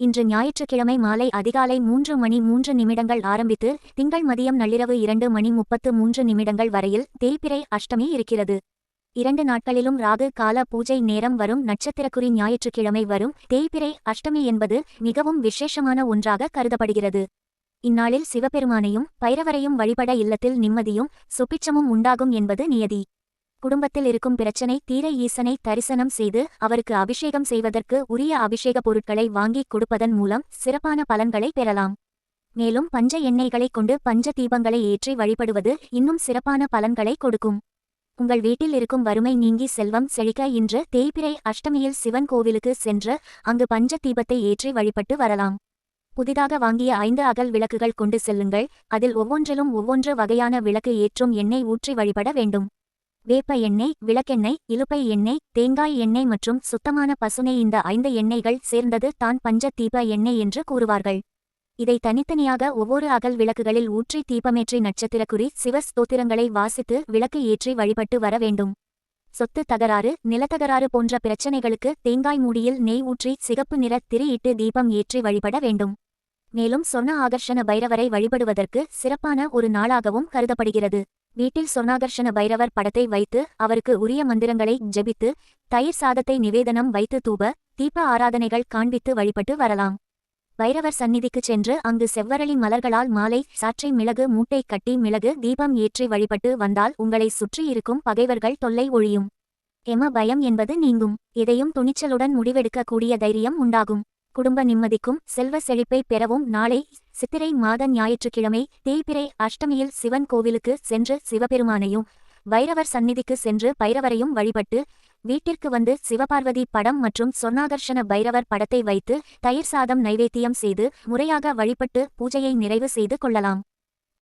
இன்று ஞாயிற்றுக்கிழமை மாலை அதிகாலை 3:03 ஆரம்பித்து திங்கள் மதியம் நள்ளிரவு 2:33 வரையில் தேய்பிறை அஷ்டமி இருக்கிறது. 2 நாட்களிலும் ராகு கால பூஜை நேரம் வரும் நட்சத்திரக்குறி ஞாயிற்றுக்கிழமை வரும் தேய்பிறை அஷ்டமி என்பது மிகவும் விசேஷமான ஒன்றாக கருதப்படுகிறது. இந்நாளில் சிவபெருமானையும் பைரவரையும் வழிபட இல்லத்தில் நிம்மதியும் சுபிட்சமும் உண்டாகும் என்பது நியதி. குடும்பத்தில் இருக்கும் பிரச்சனை தீர ஈசனை தரிசனம் செய்து அவருக்கு அபிஷேகம் செய்வதற்கு உரிய அபிஷேக பொருட்களை வாங்கிக் கொடுப்பதன் மூலம் சிறப்பான பலன்களை பெறலாம். மேலும் பஞ்ச எண்ணெய்களைக் கொண்டு பஞ்ச தீபங்களை ஏற்றி வழிபடுவது இன்னும் சிறப்பான பலன்களை கொடுக்கும். உங்கள் வீட்டில் இருக்கும் வறுமை நீங்கி செல்வம் செழிக்க இன்று தேய்பிறை அஷ்டமியில் சிவன் கோவிலுக்கு சென்று அங்கு பஞ்ச தீபத்தை ஏற்றி வழிபட்டு வரலாம். புதிதாக வாங்கிய 5 அகல் விளக்குகள் கொண்டு செல்லுங்கள். அதில் ஒவ்வொன்றிலும் ஒவ்வொன்று வகையான விளக்கு ஏற்றும் எண்ணெய் ஊற்றி வழிபட வேண்டும். வேப்ப எண்ணெய், விளக்கெண்ணெய், இலுப்பை எண்ணெய், தேங்காய் எண்ணெய் மற்றும் சுத்தமான பசுனெய் இந்த 5 எண்ணெய்கள் சேர்ந்தது தான் பஞ்ச தீப எண்ணெய் என்று கூறுவார்கள். இதை தனித்தனியாக ஒவ்வொரு அகல் விளக்குகளில் ஊற்றி தீபமேற்றி நட்சத்திரக்குறி சிவ ஸ்தோத்திரங்களை வாசித்து விளக்கு ஏற்றி வழிபட்டு வர வேண்டும். சொத்து தகராறு, நிலத்தகராறு போன்ற பிரச்சனைகளுக்கு தேங்காய் மூடியில் நெய் ஊற்றி சிகப்பு நிற திரி இட்டு தீபம் ஏற்றி வழிபட வேண்டும். மேலும் சொர்ண ஆகர்ஷண பைரவரை வழிபடுவதற்கு சிறப்பான ஒரு நாளாகவும் கருதப்படுகிறது. வீட்டில் சொர்ணாகர்ஷண பைரவர் படத்தை வைத்து அவருக்கு உரிய மந்திரங்களை ஜெபித்து தயிர் சாதத்தை நிவேதனம் வைத்து தூப தீப ஆராதனைகள் காண்பித்து வழிபட்டு வரலாம். பைரவர் சந்நிதிக்கு சென்று அங்கு செவ்வரளி மலர்களால் மாலை சாற்றி மிளகு மூட்டை கட்டி மிளகு தீபம் ஏற்றி வழிபட்டு வந்தால் உங்களை சுற்றி இருக்கும் பகைவர்கள் தொல்லை ஒழியும். எம பயம் என்பது நீங்கும். எதையும் துணிச்சலுடன் முடிவெடுக்கக்கூடிய தைரியம் உண்டாகும். குடும்ப நிம்மதிக்கும் செல்வ செழிப்பை பெறவும் நாளை சித்திரை மாத ஞாயிற்றுக்கிழமை தேய்பிறை அஷ்டமியில் சிவன் கோவிலுக்கு சென்று சிவபெருமானையும் பைரவர் சந்நிதிக்கு சென்று பைரவரையும் வழிபட்டு வீட்டிற்கு வந்து சிவபார்வதி படம் மற்றும் சொர்ணாகர்ஷண பைரவர் படத்தை வைத்து தயிர் சாதம் நைவேத்தியம் செய்து முறையாக வழிபட்டு பூஜையை நிறைவு செய்து கொள்ளலாம்.